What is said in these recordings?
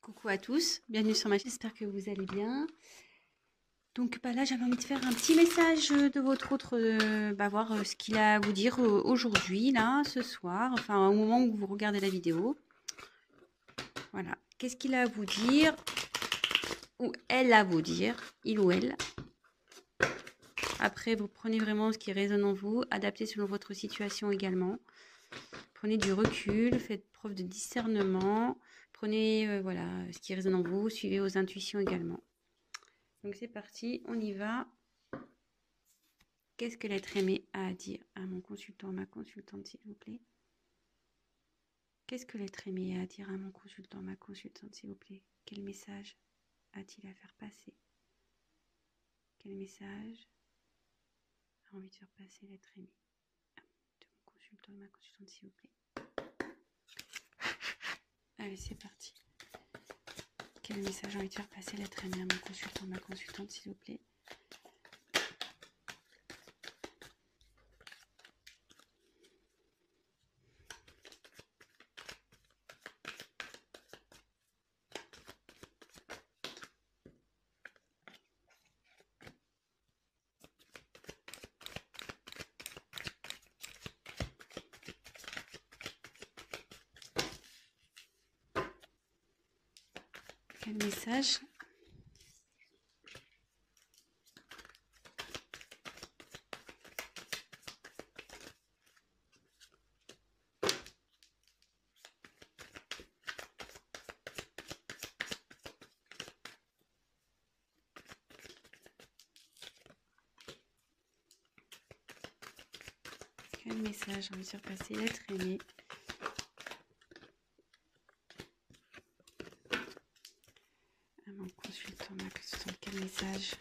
Coucou à tous, bienvenue sur ma chaîne, j'espère que vous allez bien. Donc là j'avais envie de faire un petit message de votre autre, voir ce qu'il a à vous dire aujourd'hui, là, ce soir, enfin au moment où vous regardez la vidéo. Voilà, qu'est-ce qu'il a à vous dire, ou elle a à vous dire, il ou elle. Après vous prenez vraiment ce qui résonne en vous, adaptez selon votre situation également. Prenez du recul, faites preuve de discernement, prenez voilà, ce qui résonne en vous, suivez vos intuitions également. Donc c'est parti, on y va. Qu'est-ce que l'être aimé a à dire à mon consultant, à ma consultante, s'il vous plaît? Qu'est-ce que l'être aimé a à dire à mon consultant, ma consultante, s'il vous plaît? Quel message a-t-il à faire passer? Quel message a envie de faire passer l'être aimé de mon consultant, ma consultante, s'il vous plaît? Allez, c'est parti. Quel message a envie de faire passer l'être aimé à mon consultant, ma consultante, s'il vous plaît? Quel message? Quel message a envie de faire passer l'être aimé à mon consultant, ma consultante? Quel message?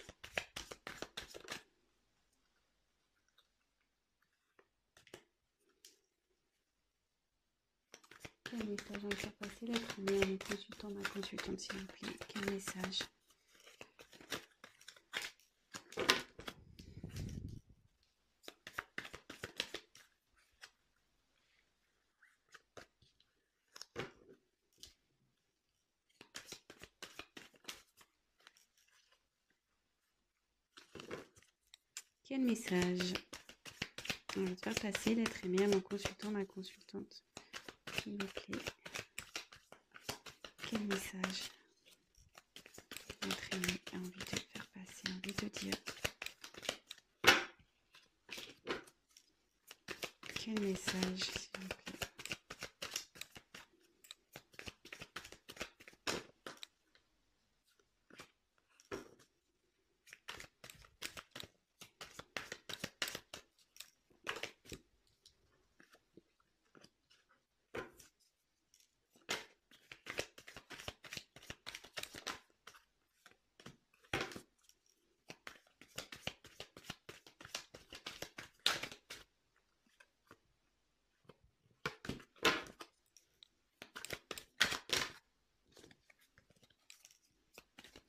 Quel message a envie de faire passer l'être aimé à mon consultant, ma consultante, s'il vous plaît? Quel message? Quel message on va faire passer l'être aimé à mon consultant, ma consultante, s'il vous plaît? Quel message l'être aimé a envie de faire passer, envie de dire? Quel message, s'il vous plaît?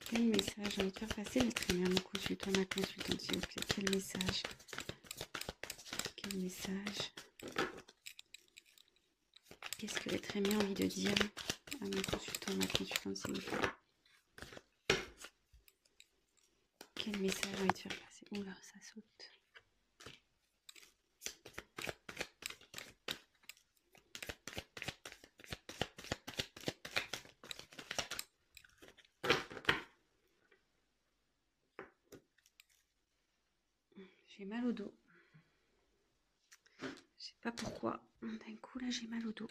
Quel message a envie de faire passer l'être aimé à mon consultant, ma consultante, s'il vous plaît? Quel message? Quel message? Qu'est-ce que l'être aimé a envie de dire à mon consultant, ma consultante, s'il vous plaît? Quel message a envie de faire passer? Oula, ça saute. J'ai mal au dos. Je sais pas pourquoi. D'un coup, là, j'ai mal au dos.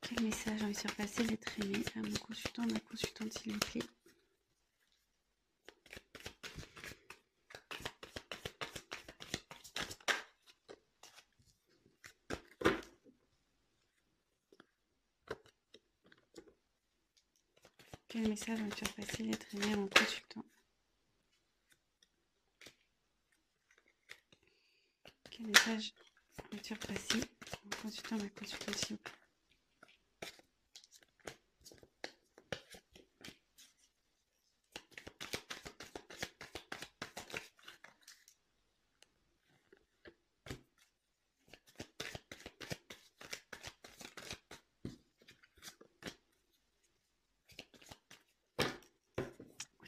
Quel message a envie de faire passer l'être aimé à mon consultant, ma consultante, s'il vous plaît? Quel message a envie de faire passer l'être aimé à mon consultant? Quel message a envie de faire passer mon consultant, ma consultante, s'il vous plaît?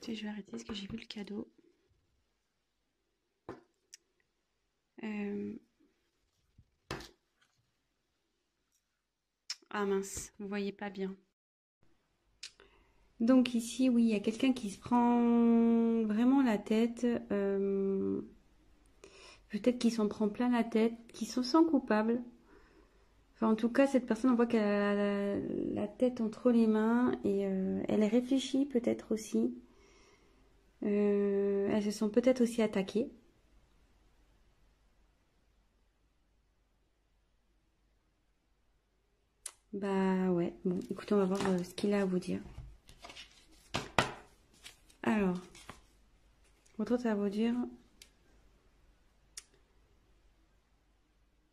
écoutez, je vais arrêter parce que j'ai vu le cadeau. Ah mince, vous voyez pas bien. Donc ici, oui, il y a quelqu'un qui se prend vraiment la tête. Peut-être qu'il s'en prend plein la tête, qu'il se sent coupable. Enfin, en tout cas, cette personne, on voit qu'elle a la tête entre les mains et elle réfléchit peut-être aussi. Elle se sent peut-être aussi attaquée. Bah ouais, bon, écoutez, on va voir ce qu'il a à vous dire. Alors, votre autre à vous dire.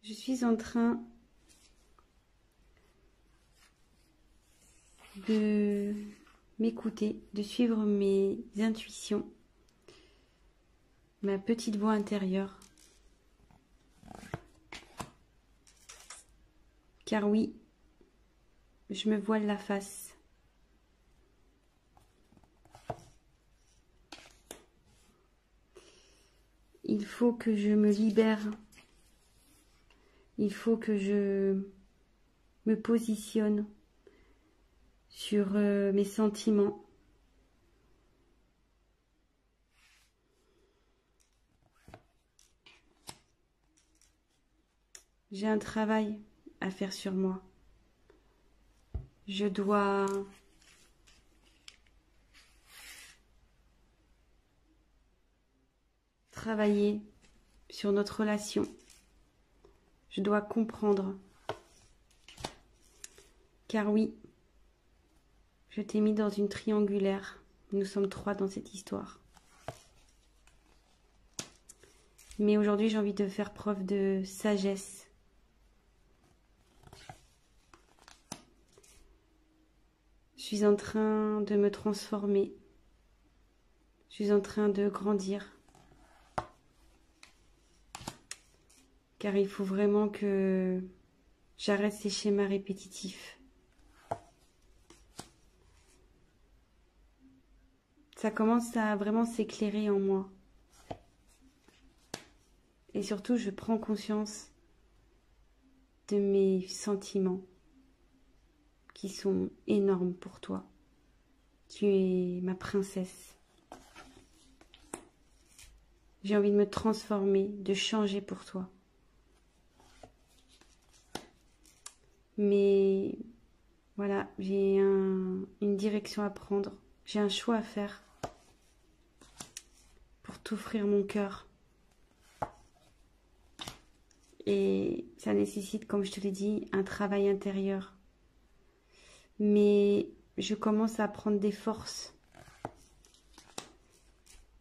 Je suis en train de m'écouter, de suivre mes intuitions, ma petite voix intérieure. Car oui, je me voile la face. Il faut que je me libère. Il faut que je me positionne sur mes sentiments. J'ai un travail à faire sur moi. Je dois travailler sur notre relation. Je dois comprendre. Car oui, je t'ai mis dans une triangulaire. Nous sommes 3 dans cette histoire. Mais aujourd'hui, j'ai envie de faire preuve de sagesse. Je suis en train de me transformer. Je suis en train de grandir. Car il faut vraiment que j'arrête ces schémas répétitifs. Ça commence à vraiment s'éclairer en moi. Et surtout, je prends conscience de mes sentiments qui sont énormes pour toi. Tu es ma princesse. J'ai envie de me transformer, de changer pour toi. Mais voilà, j'ai une direction à prendre. J'ai un choix à faire pour t'offrir mon cœur. Et ça nécessite, comme je te l'ai dit, un travail intérieur. Mais je commence à prendre des forces.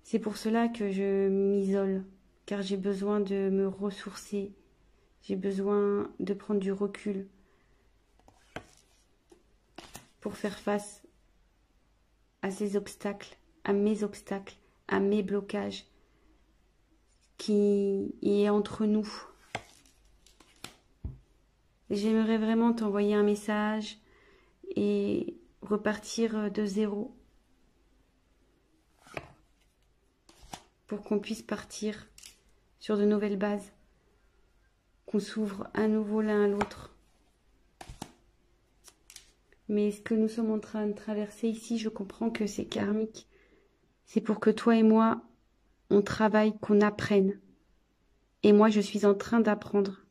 C'est pour cela que je m'isole, car j'ai besoin de me ressourcer. J'ai besoin de prendre du recul pour faire face à ces obstacles, à mes blocages qui est entre nous. J'aimerais vraiment t'envoyer un message et repartir de zéro pour qu'on puisse partir sur de nouvelles bases, qu'on s'ouvre à nouveau l'un à l'autre. Mais ce que nous sommes en train de traverser ici, je comprends que c'est karmique. C'est pour que toi et moi, on travaille, qu'on apprenne. Et moi, je suis en train d'apprendre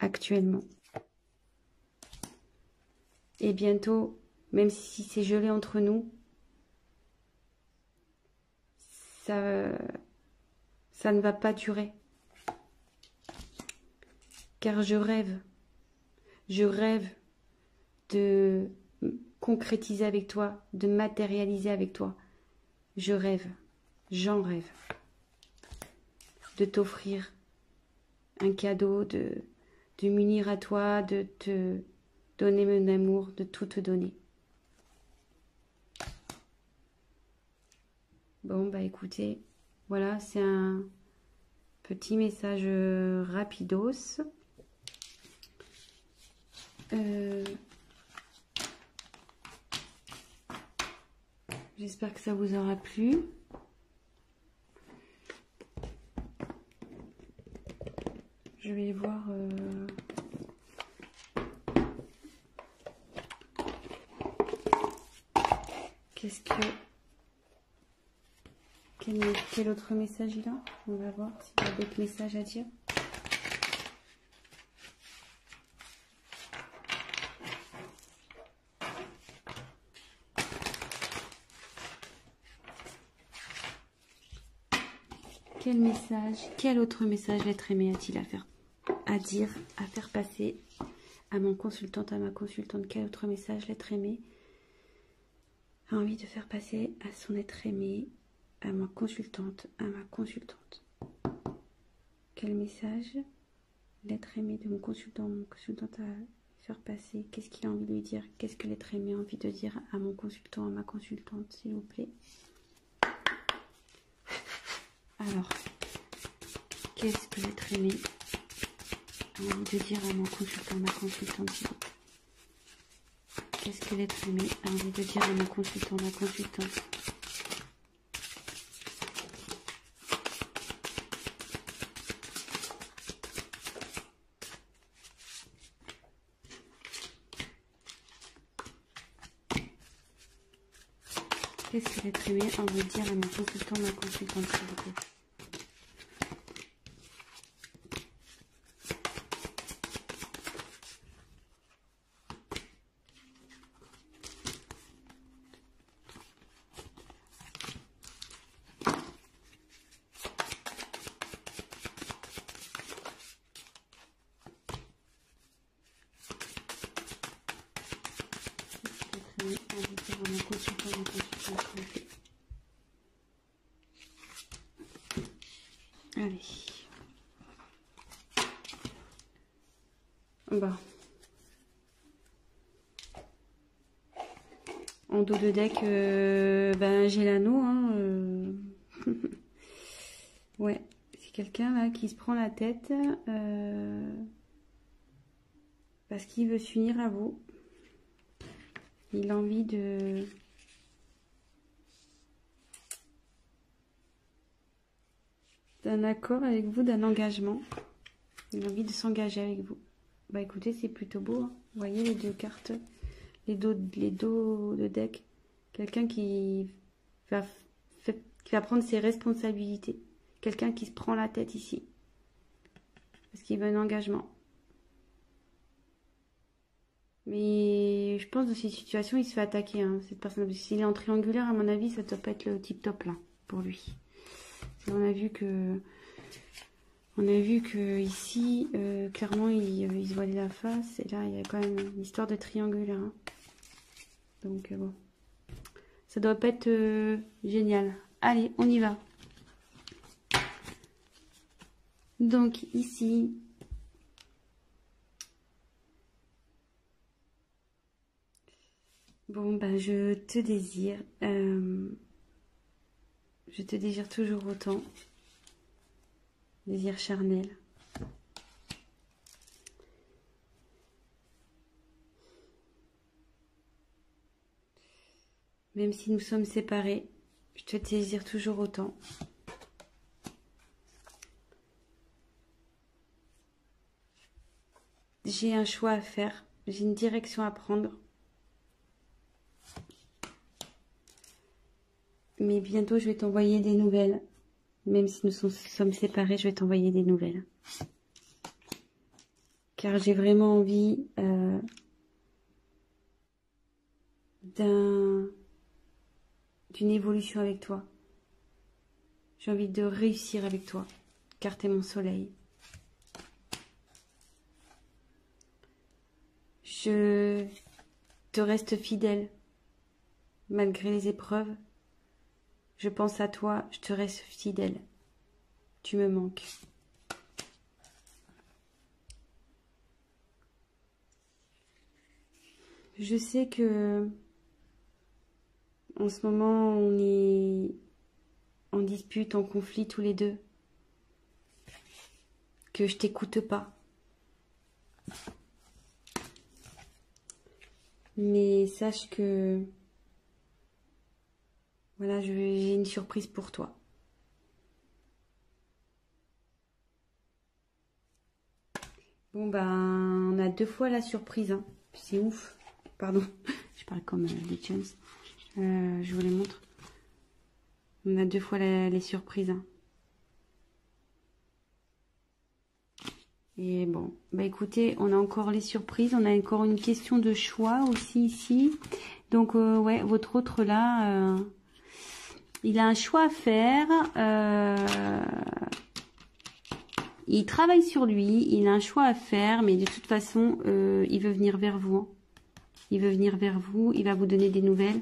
actuellement. Et bientôt, même si c'est gelé entre nous, ça ne va pas durer. Car je rêve de concrétiser avec toi, de matérialiser avec toi. J'en rêve, de t'offrir un cadeau, de m'unir à toi, de te donner mon amour, de tout te donner. Bon, bah écoutez, voilà, c'est un petit message rapidos. J'espère que ça vous aura plu. Je vais voir... Qu'est-ce que... Quel autre message il a? On va voir s'il y a d'autres messages à dire. Quel message, quel autre message l'être aimé a-t-il à dire, à faire passer à mon consultante, à ma consultante? Quel autre message l'être aimé a envie de faire passer à son être aimé, à ma consultante, à ma consultante? Quel message l'être aimé de mon consultante a faire passer? Qu'est-ce qu'il a envie de lui dire? Qu'est-ce que l'être aimé a envie de dire à mon consultant, à ma consultante, s'il vous plaît? Alors, qu'est-ce que l'être aimé a envie de dire à mon consultant, à ma consultante, s'il vous plaît? Qu'est-ce que l'être aimé a envie de dire à mon consultant, ma consultante? Qu'est-ce que l'être aimé a envie de dire à mon consultant, ma consultante, s'il vous plaît? Allez. Bah. En dos de deck, ben, j'ai l'anneau. Hein, ouais, c'est quelqu'un là qui se prend la tête parce qu'il veut s'unir à vous. Il a envie d'un accord avec vous, d'un engagement. Il a envie de s'engager avec vous. Bah écoutez, c'est plutôt beau. Hein. Vous voyez les deux cartes, les dos de deck. Quelqu'un qui va prendre ses responsabilités. Quelqu'un qui se prend la tête ici. Parce qu'il veut un engagement. Mais je pense que dans cette situation, il se fait attaquer, hein, cette personne. S'il est en triangulaire, à mon avis, ça doit pas être le tip top là, pour lui. On a vu que ici, clairement, il se voilait la face. Et là, il y a quand même une histoire de triangulaire. Hein. Donc, bon. Ça doit pas être génial. Allez, on y va. Donc, ici... Bon, ben, je te désire. Je te désire toujours autant. Désir charnel. Même si nous sommes séparés, je te désire toujours autant. J'ai un choix à faire. J'ai une direction à prendre. Mais bientôt, je vais t'envoyer des nouvelles. Même si nous sommes séparés, je vais t'envoyer des nouvelles. Car j'ai vraiment envie d'une évolution avec toi. J'ai envie de réussir avec toi. Car t'es mon soleil. Je te reste fidèle. Malgré les épreuves. Je pense à toi, je te reste fidèle. Tu me manques. Je sais que en ce moment, on est en dispute, en conflit tous les deux. Que je t'écoute pas. Mais sache que Voilà, j'ai une surprise pour toi. Bon, ben, on a 2 fois la surprise. Hein. C'est ouf. Pardon, je parle comme les chums. Je vous les montre. On a 2 fois les surprises. Hein. Et bon, bah écoutez, on a encore les surprises. On a encore une question de choix aussi ici. Donc, ouais, votre autre là, il a un choix à faire. Il travaille sur lui. Il a un choix à faire. Mais de toute façon, il veut venir vers vous. Hein. Il veut venir vers vous. Il va vous donner des nouvelles.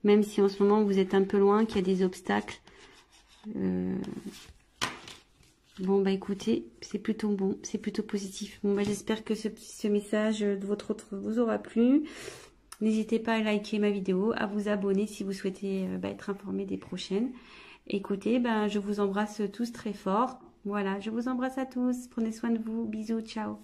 Même si en ce moment, vous êtes un peu loin, qu'il y a des obstacles. Bon, bah écoutez, c'est plutôt bon, c'est plutôt positif. Bon, bah j'espère que ce message de votre autre vous aura plu. N'hésitez pas à liker ma vidéo, à vous abonner si vous souhaitez être informé des prochaines. Écoutez, bah, je vous embrasse tous très fort. Voilà, je vous embrasse à tous. Prenez soin de vous. Bisous, ciao.